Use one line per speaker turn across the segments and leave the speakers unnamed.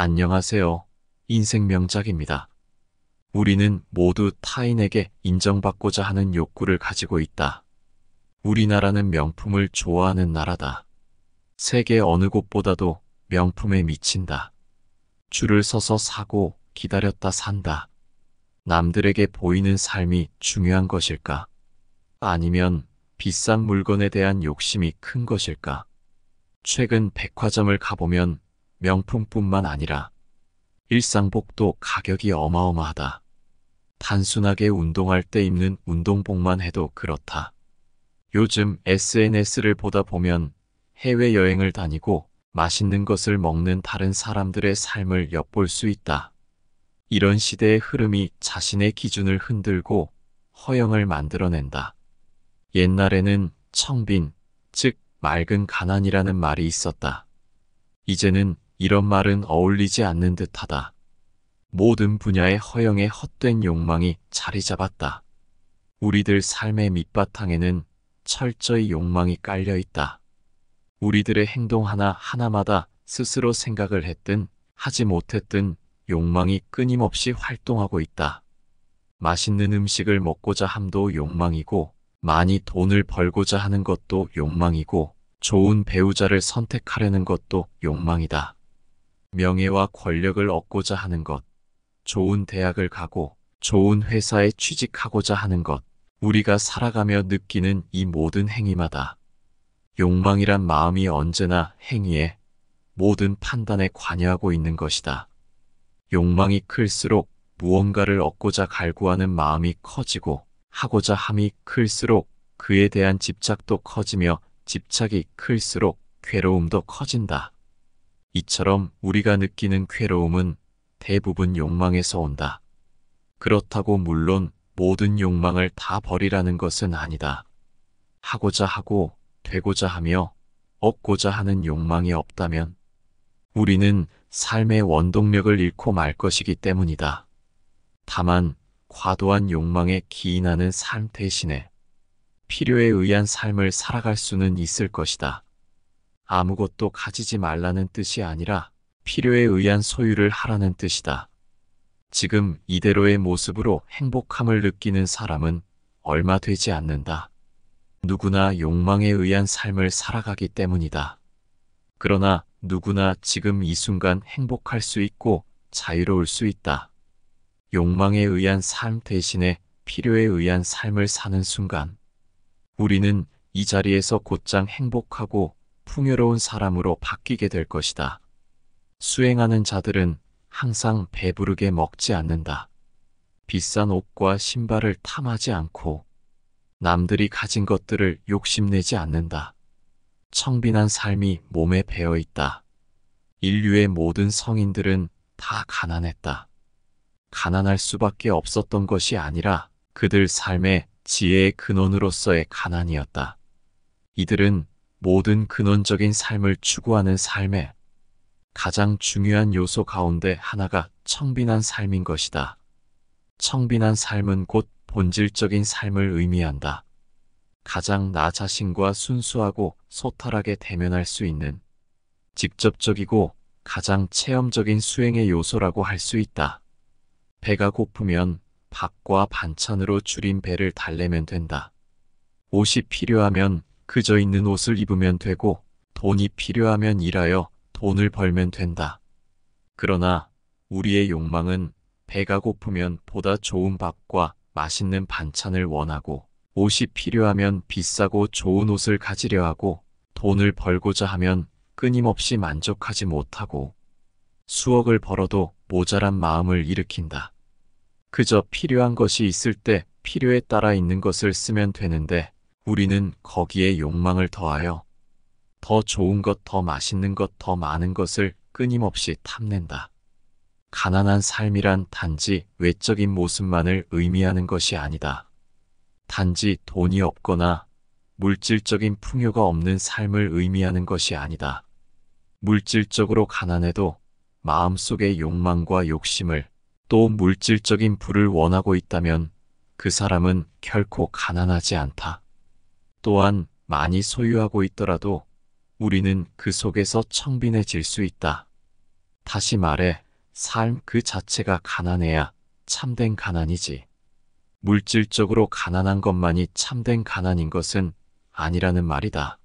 안녕하세요. 인생 명작입니다. 우리는 모두 타인에게 인정받고자 하는 욕구를 가지고 있다. 우리나라는 명품을 좋아하는 나라다. 세계 어느 곳보다도 명품에 미친다. 줄을 서서 사고 기다렸다 산다. 남들에게 보이는 삶이 중요한 것일까? 아니면 비싼 물건에 대한 욕심이 큰 것일까? 최근 백화점을 가보면 명품뿐만 아니라 일상복도 가격이 어마어마하다. 단순하게 운동할 때 입는 운동복만 해도 그렇다. 요즘 SNS를 보다 보면 해외여행을 다니고 맛있는 것을 먹는 다른 사람들의 삶을 엿볼 수 있다. 이런 시대의 흐름이 자신의 기준을 흔들고 허영을 만들어낸다. 옛날에는 청빈, 즉 맑은 가난이라는 말이 있었다. 이제는 이런 말은 어울리지 않는 듯하다. 모든 분야의 허영에 헛된 욕망이 자리 잡았다. 우리들 삶의 밑바탕에는 철저히 욕망이 깔려 있다. 우리들의 행동 하나하나마다 스스로 생각을 했든 하지 못했든 욕망이 끊임없이 활동하고 있다. 맛있는 음식을 먹고자 함도 욕망이고, 많이 돈을 벌고자 하는 것도 욕망이고, 좋은 배우자를 선택하려는 것도 욕망이다. 명예와 권력을 얻고자 하는 것, 좋은 대학을 가고 좋은 회사에 취직하고자 하는 것, 우리가 살아가며 느끼는 이 모든 행위마다 욕망이란 마음이 언제나 행위에, 모든 판단에 관여하고 있는 것이다. 욕망이 클수록 무언가를 얻고자 갈구하는 마음이 커지고, 하고자 함이 클수록 그에 대한 집착도 커지며, 집착이 클수록 괴로움도 커진다. 이처럼 우리가 느끼는 괴로움은 대부분 욕망에서 온다. 그렇다고 물론 모든 욕망을 다 버리라는 것은 아니다. 하고자 하고 되고자 하며 얻고자 하는 욕망이 없다면 우리는 삶의 원동력을 잃고 말 것이기 때문이다. 다만 과도한 욕망에 기인하는 삶 대신에 필요에 의한 삶을 살아갈 수는 있을 것이다. 아무것도 가지지 말라는 뜻이 아니라 필요에 의한 소유를 하라는 뜻이다. 지금 이대로의 모습으로 행복함을 느끼는 사람은 얼마 되지 않는다. 누구나 욕망에 의한 삶을 살아가기 때문이다. 그러나 누구나 지금 이 순간 행복할 수 있고 자유로울 수 있다. 욕망에 의한 삶 대신에 필요에 의한 삶을 사는 순간, 우리는 이 자리에서 곧장 행복하고 풍요로운 사람으로 바뀌게 될 것이다. 수행하는 자들은 항상 배부르게 먹지 않는다. 비싼 옷과 신발을 탐하지 않고 남들이 가진 것들을 욕심내지 않는다. 청빈한 삶이 몸에 배어 있다. 인류의 모든 성인들은 다 가난했다. 가난할 수밖에 없었던 것이 아니라 그들 삶의 지혜의 근원으로서의 가난이었다. 이들은 모든 근원적인 삶을 추구하는 삶에 가장 중요한 요소 가운데 하나가 청빈한 삶인 것이다. 청빈한 삶은 곧 본질적인 삶을 의미한다. 가장 나 자신과 순수하고 소탈하게 대면할 수 있는 직접적이고 가장 체험적인 수행의 요소라고 할 수 있다. 배가 고프면 밥과 반찬으로 줄인 배를 달래면 된다. 옷이 필요하면 그저 있는 옷을 입으면 되고, 돈이 필요하면 일하여 돈을 벌면 된다. 그러나 우리의 욕망은 배가 고프면 보다 좋은 밥과 맛있는 반찬을 원하고, 옷이 필요하면 비싸고 좋은 옷을 가지려 하고, 돈을 벌고자 하면 끊임없이 만족하지 못하고, 수억을 벌어도 모자란 마음을 일으킨다. 그저 필요한 것이 있을 때 필요에 따라 있는 것을 쓰면 되는데, 우리는 거기에 욕망을 더하여 더 좋은 것, 더 맛있는 것, 더 많은 것을 끊임없이 탐낸다. 가난한 삶이란 단지 외적인 모습만을 의미하는 것이 아니다. 단지 돈이 없거나 물질적인 풍요가 없는 삶을 의미하는 것이 아니다. 물질적으로 가난해도 마음속의 욕망과 욕심을, 또 물질적인 부를 원하고 있다면 그 사람은 결코 가난하지 않다. 또한 많이 소유하고 있더라도 우리는 그 속에서 청빈해질 수 있다. 다시 말해, 삶 그 자체가 가난해야 참된 가난이지. 물질적으로 가난한 것만이 참된 가난인 것은 아니라는 말이다.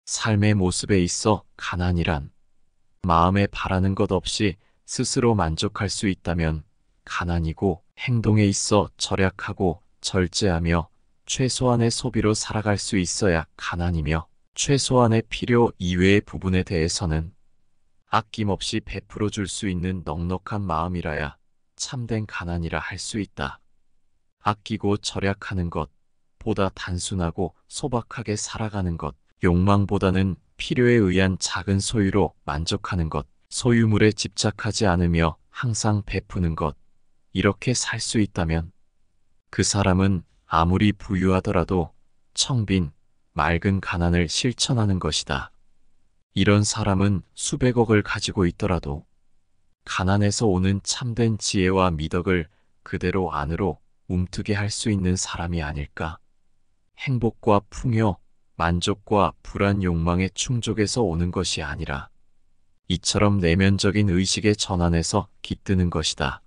삶의 모습에 있어 가난이란 마음에 바라는 것 없이 스스로 만족할 수 있다면 가난이고, 행동에 있어 절약하고 절제하며 최소한의 소비로 살아갈 수 있어야 가난이며, 최소한의 필요 이외의 부분에 대해서는 아낌없이 베풀어 줄 수 있는 넉넉한 마음이라야 참된 가난이라 할 수 있다. 아끼고 절약하는 것, 보다 단순하고 소박하게 살아가는 것, 욕망보다는 필요에 의한 작은 소유로 만족하는 것, 소유물에 집착하지 않으며 항상 베푸는 것, 이렇게 살 수 있다면 그 사람은 아무리 부유하더라도 청빈, 맑은 가난을 실천하는 것이다. 이런 사람은 수백억을 가지고 있더라도 가난에서 오는 참된 지혜와 미덕을 그대로 안으로 움트게 할 수 있는 사람이 아닐까? 행복과 풍요, 만족과 불안 욕망의 충족에서 오는 것이 아니라 이처럼 내면적인 의식의 전환에서 깃드는 것이다.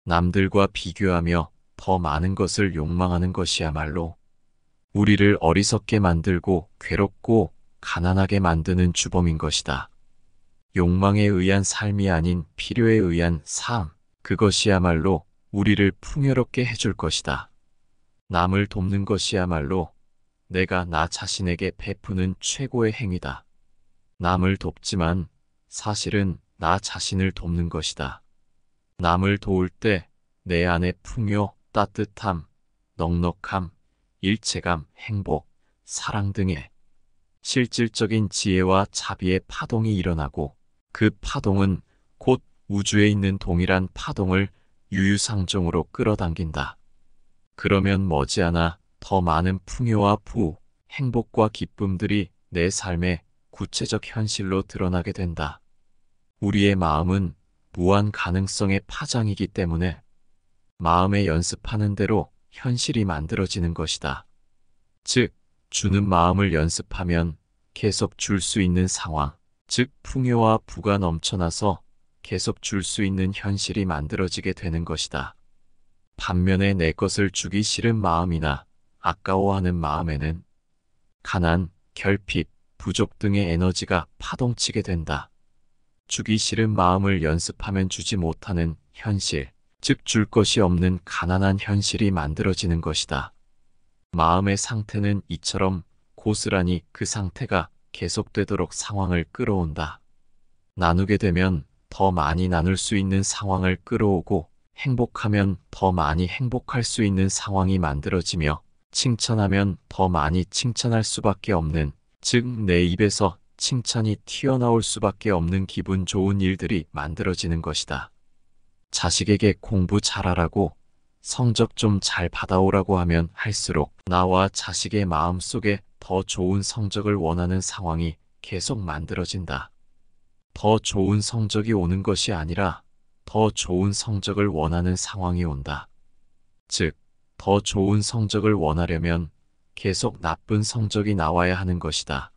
남들과 비교하며 더 많은 것을 욕망하는 것이야말로 우리를 어리석게 만들고 괴롭고 가난하게 만드는 주범인 것이다. 욕망에 의한 삶이 아닌 필요에 의한 삶, 그것이야말로 우리를 풍요롭게 해줄 것이다. 남을 돕는 것이야말로 내가 나 자신에게 베푸는 최고의 행위다. 남을 돕지만 사실은 나 자신을 돕는 것이다. 남을 도울 때 내 안에 풍요, 따뜻함, 넉넉함, 일체감, 행복, 사랑 등의 실질적인 지혜와 자비의 파동이 일어나고, 그 파동은 곧 우주에 있는 동일한 파동을 유유상종으로 끌어당긴다. 그러면 머지않아 더 많은 풍요와 부, 행복과 기쁨들이 내 삶의 구체적 현실로 드러나게 된다. 우리의 마음은 무한 가능성의 파장이기 때문에 마음에 연습하는 대로 현실이 만들어지는 것이다. 즉, 주는 마음을 연습하면 계속 줄 수 있는 상황, 즉 풍요와 부가 넘쳐나서 계속 줄 수 있는 현실이 만들어지게 되는 것이다. 반면에 내 것을 주기 싫은 마음이나 아까워하는 마음에는 가난, 결핍, 부족 등의 에너지가 파동치게 된다. 주기 싫은 마음을 연습하면 주지 못하는 현실, 즉 줄 것이 없는 가난한 현실이 만들어지는 것이다. 마음의 상태는 이처럼 고스란히 그 상태가 계속되도록 상황을 끌어온다. 나누게 되면 더 많이 나눌 수 있는 상황을 끌어오고, 행복하면 더 많이 행복할 수 있는 상황이 만들어지며, 칭찬하면 더 많이 칭찬할 수밖에 없는, 즉 내 입에서 칭찬이 튀어나올 수밖에 없는 기분 좋은 일들이 만들어지는 것이다. 자식에게 공부 잘하라고, 성적 좀 잘 받아오라고 하면 할수록 나와 자식의 마음 속에 더 좋은 성적을 원하는 상황이 계속 만들어진다. 더 좋은 성적이 오는 것이 아니라 더 좋은 성적을 원하는 상황이 온다. 즉, 더 좋은 성적을 원하려면 계속 나쁜 성적이 나와야 하는 것이다.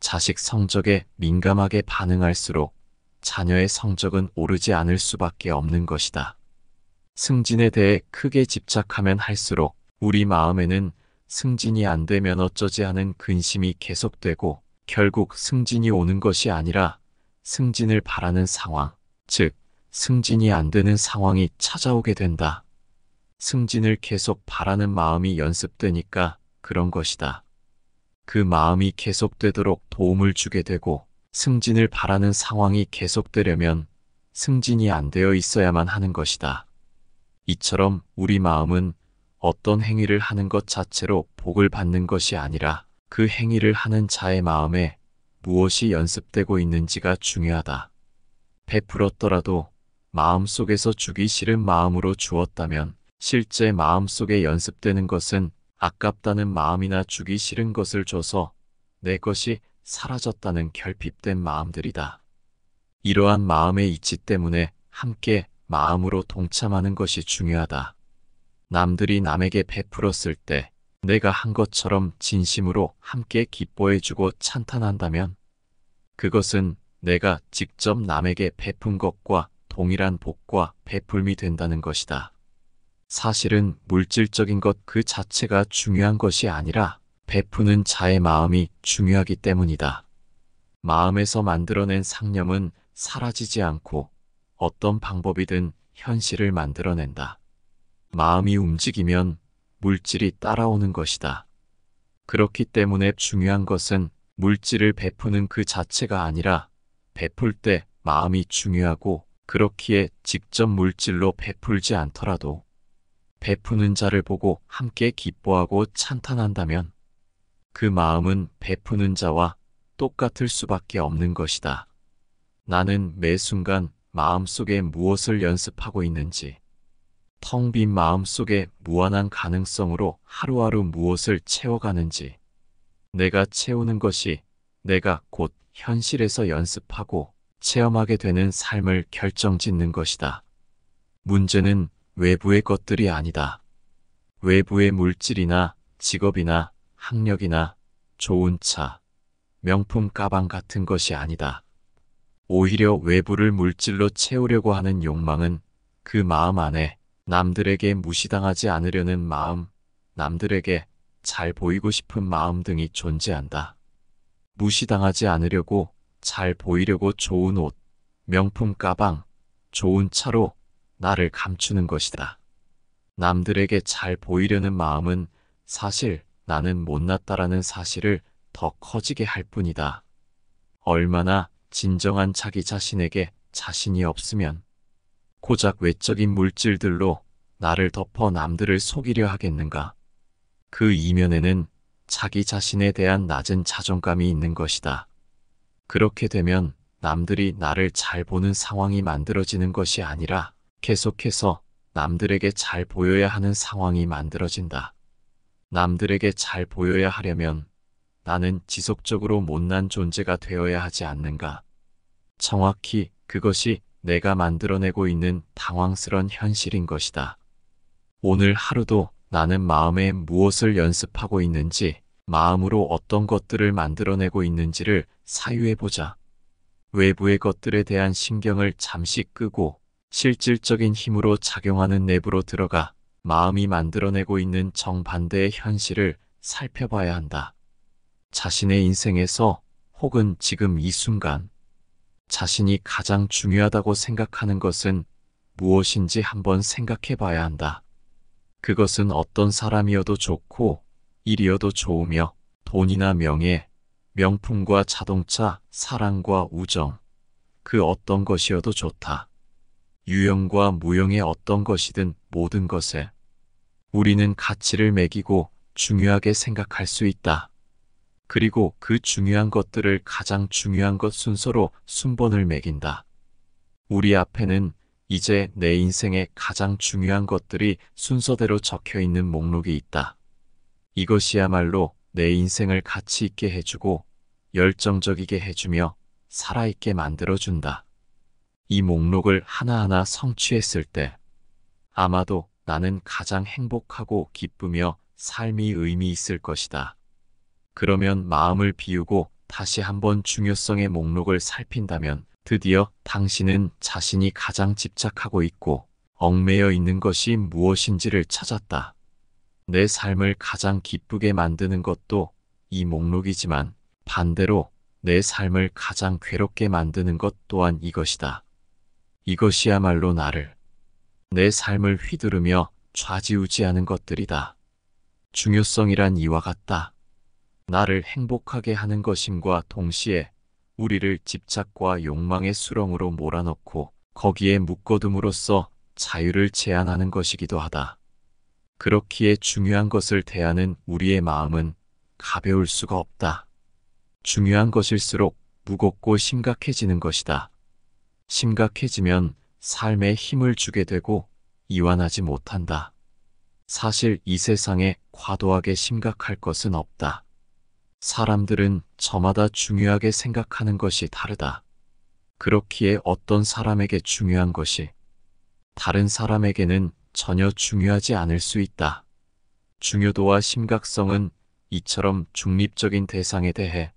자식 성적에 민감하게 반응할수록 자녀의 성적은 오르지 않을 수밖에 없는 것이다. 승진에 대해 크게 집착하면 할수록 우리 마음에는 승진이 안 되면 어쩌지 하는 근심이 계속되고, 결국 승진이 오는 것이 아니라 승진을 바라는 상황, 즉 승진이 안 되는 상황이 찾아오게 된다. 승진을 계속 바라는 마음이 연습되니까 그런 것이다. 그 마음이 계속되도록 도움을 주게 되고, 승진을 바라는 상황이 계속되려면 승진이 안 되어 있어야만 하는 것이다. 이처럼 우리 마음은 어떤 행위를 하는 것 자체로 복을 받는 것이 아니라 그 행위를 하는 자의 마음에 무엇이 연습되고 있는지가 중요하다. 베풀었더라도 마음속에서 주기 싫은 마음으로 주었다면 실제 마음속에 연습되는 것은 아깝다는 마음이나 주기 싫은 것을 줘서 내 것이 사라졌다는 결핍된 마음들이다. 이러한 마음의 이치 때문에 함께 마음으로 동참하는 것이 중요하다. 남들이 남에게 베풀었을 때 내가 한 것처럼 진심으로 함께 기뻐해주고 찬탄한다면 그것은 내가 직접 남에게 베푼 것과 동일한 복과 베풀미 된다는 것이다. 사실은 물질적인 것 그 자체가 중요한 것이 아니라 베푸는 자의 마음이 중요하기 때문이다. 마음에서 만들어낸 상념은 사라지지 않고 어떤 방법이든 현실을 만들어낸다. 마음이 움직이면 물질이 따라오는 것이다. 그렇기 때문에 중요한 것은 물질을 베푸는 그 자체가 아니라 베풀 때 마음이 중요하고, 그렇기에 직접 물질로 베풀지 않더라도 베푸는 자를 보고 함께 기뻐하고 찬탄한다면 그 마음은 베푸는 자와 똑같을 수밖에 없는 것이다. 나는 매 순간 마음속에 무엇을 연습하고 있는지, 텅 빈 마음속에 무한한 가능성으로 하루하루 무엇을 채워가는지, 내가 채우는 것이 내가 곧 현실에서 연습하고 체험하게 되는 삶을 결정짓는 것이다. 문제는 외부의 것들이 아니다. 외부의 물질이나 직업이나 학력이나 좋은 차, 명품 가방 같은 것이 아니다. 오히려 외부를 물질로 채우려고 하는 욕망은 그 마음 안에 남들에게 무시당하지 않으려는 마음, 남들에게 잘 보이고 싶은 마음 등이 존재한다. 무시당하지 않으려고, 잘 보이려고 좋은 옷, 명품 가방, 좋은 차로 나를 감추는 것이다. 남들에게 잘 보이려는 마음은 사실 나는 못났다라는 사실을 더 커지게 할 뿐이다. 얼마나 진정한 자기 자신에게 자신이 없으면 고작 외적인 물질들로 나를 덮어 남들을 속이려 하겠는가. 그 이면에는 자기 자신에 대한 낮은 자존감이 있는 것이다. 그렇게 되면 남들이 나를 잘 보는 상황이 만들어지는 것이 아니라 계속해서 남들에게 잘 보여야 하는 상황이 만들어진다. 남들에게 잘 보여야 하려면 나는 지속적으로 못난 존재가 되어야 하지 않는가. 정확히 그것이 내가 만들어내고 있는 당황스런 현실인 것이다. 오늘 하루도 나는 마음에 무엇을 연습하고 있는지, 마음으로 어떤 것들을 만들어내고 있는지를 사유해보자. 외부의 것들에 대한 신경을 잠시 끄고 실질적인 힘으로 작용하는 내부로 들어가 마음이 만들어내고 있는 정반대의 현실을 살펴봐야 한다. 자신의 인생에서 혹은 지금 이 순간 자신이 가장 중요하다고 생각하는 것은 무엇인지 한번 생각해 봐야 한다. 그것은 어떤 사람이어도 좋고 일이어도 좋으며 돈이나 명예, 명품과 자동차, 사랑과 우정, 그 어떤 것이어도 좋다. 유형과 무형의 어떤 것이든 모든 것에 우리는 가치를 매기고 중요하게 생각할 수 있다. 그리고 그 중요한 것들을 가장 중요한 것 순서로 순번을 매긴다. 우리 앞에는 이제 내 인생의 가장 중요한 것들이 순서대로 적혀 있는 목록이 있다. 이것이야말로 내 인생을 가치 있게 해주고 열정적이게 해주며 살아있게 만들어준다. 이 목록을 하나하나 성취했을 때 아마도 나는 가장 행복하고 기쁘며 삶이 의미 있을 것이다. 그러면 마음을 비우고 다시 한번 중요성의 목록을 살핀다면 드디어 당신은 자신이 가장 집착하고 있고 얽매여 있는 것이 무엇인지를 찾았다. 내 삶을 가장 기쁘게 만드는 것도 이 목록이지만 반대로 내 삶을 가장 괴롭게 만드는 것 또한 이것이다. 이것이야말로 나를, 내 삶을 휘두르며 좌지우지하는 것들이다. 중요성이란 이와 같다. 나를 행복하게 하는 것임과 동시에 우리를 집착과 욕망의 수렁으로 몰아넣고 거기에 묶어둠으로써 자유를 제한하는 것이기도 하다. 그렇기에 중요한 것을 대하는 우리의 마음은 가벼울 수가 없다. 중요한 것일수록 무겁고 심각해지는 것이다. 심각해지면 삶에 힘을 주게 되고 이완하지 못한다. 사실 이 세상에 과도하게 심각할 것은 없다. 사람들은 저마다 중요하게 생각하는 것이 다르다. 그렇기에 어떤 사람에게 중요한 것이 다른 사람에게는 전혀 중요하지 않을 수 있다. 중요도와 심각성은 이처럼 중립적인 대상에 대해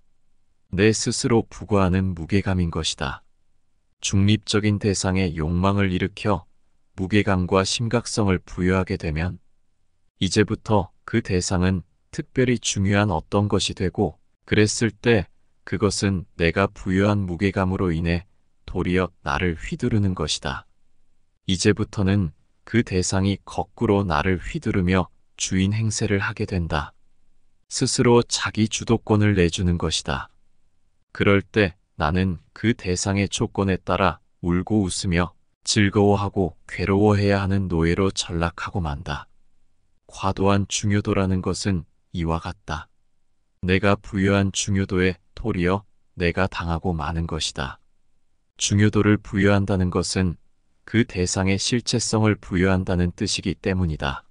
내 스스로 부과하는 무게감인 것이다. 중립적인 대상에 욕망을 일으켜 무게감과 심각성을 부여하게 되면 이제부터 그 대상은 특별히 중요한 어떤 것이 되고, 그랬을 때 그것은 내가 부여한 무게감으로 인해 도리어 나를 휘두르는 것이다. 이제부터는 그 대상이 거꾸로 나를 휘두르며 주인 행세를 하게 된다. 스스로 자기 주도권을 내주는 것이다. 그럴 때 나는 그 대상의 조건에 따라 울고 웃으며 즐거워하고 괴로워해야 하는 노예로 전락하고 만다. 과도한 중요도라는 것은 이와 같다. 내가 부여한 중요도에 도리어 내가 당하고 마는 것이다. 중요도를 부여한다는 것은 그 대상의 실체성을 부여한다는 뜻이기 때문이다.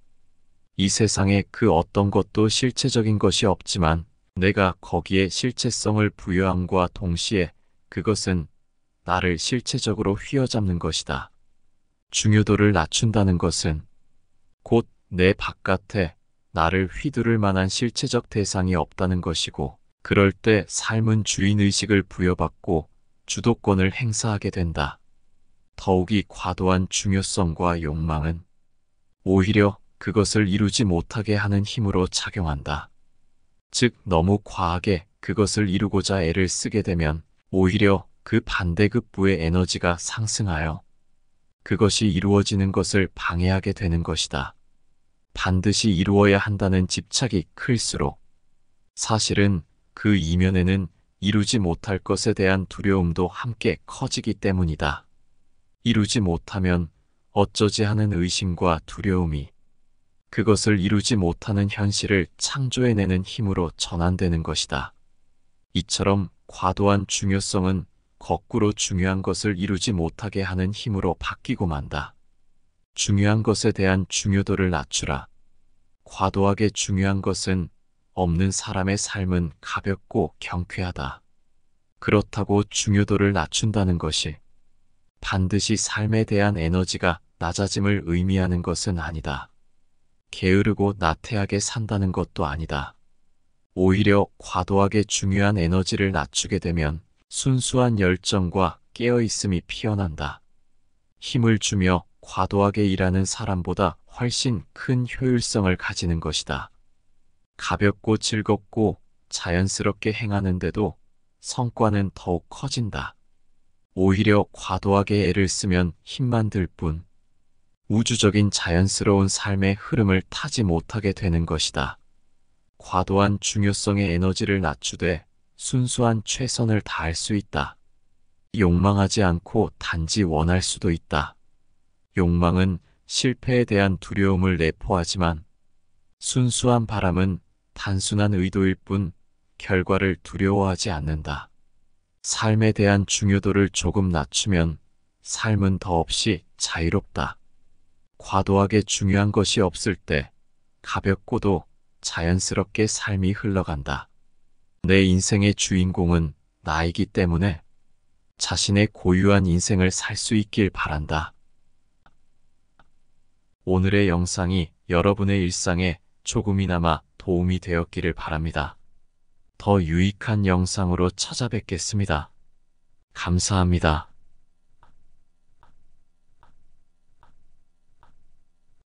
이 세상에 그 어떤 것도 실체적인 것이 없지만 내가 거기에 실체성을 부여함과 동시에 그것은 나를 실체적으로 휘어잡는 것이다. 중요도를 낮춘다는 것은 곧 내 바깥에 나를 휘두를 만한 실체적 대상이 없다는 것이고, 그럴 때 삶은 주인의식을 부여받고 주도권을 행사하게 된다. 더욱이 과도한 중요성과 욕망은 오히려 그것을 이루지 못하게 하는 힘으로 작용한다. 즉, 너무 과하게 그것을 이루고자 애를 쓰게 되면 오히려 그 반대급부의 에너지가 상승하여 그것이 이루어지는 것을 방해하게 되는 것이다. 반드시 이루어야 한다는 집착이 클수록 사실은 그 이면에는 이루지 못할 것에 대한 두려움도 함께 커지기 때문이다. 이루지 못하면 어쩌지 하는 의심과 두려움이 그것을 이루지 못하는 현실을 창조해내는 힘으로 전환되는 것이다. 이처럼 과도한 중요성은 거꾸로 중요한 것을 이루지 못하게 하는 힘으로 바뀌고 만다. 중요한 것에 대한 중요도를 낮추라. 과도하게 중요한 것은 없는 사람의 삶은 가볍고 경쾌하다. 그렇다고 중요도를 낮춘다는 것이 반드시 삶에 대한 에너지가 낮아짐을 의미하는 것은 아니다. 게으르고 나태하게 산다는 것도 아니다. 오히려 과도하게 중요한 에너지를 낮추게 되면 순수한 열정과 깨어있음이 피어난다. 힘을 주며 과도하게 일하는 사람보다 훨씬 큰 효율성을 가지는 것이다. 가볍고 즐겁고 자연스럽게 행하는데도 성과는 더욱 커진다. 오히려 과도하게 애를 쓰면 힘만 들 뿐 우주적인 자연스러운 삶의 흐름을 타지 못하게 되는 것이다. 과도한 중요성의 에너지를 낮추되 순수한 최선을 다할 수 있다. 욕망하지 않고 단지 원할 수도 있다. 욕망은 실패에 대한 두려움을 내포하지만 순수한 바람은 단순한 의도일 뿐 결과를 두려워하지 않는다. 삶에 대한 중요도를 조금 낮추면 삶은 더없이 자유롭다. 과도하게 중요한 것이 없을 때 가볍고도 자연스럽게 삶이 흘러간다. 내 인생의 주인공은 나이기 때문에 자신의 고유한 인생을 살 수 있길 바란다. 오늘의 영상이 여러분의 일상에 조금이나마 도움이 되었기를 바랍니다. 더 유익한 영상으로 찾아뵙겠습니다. 감사합니다.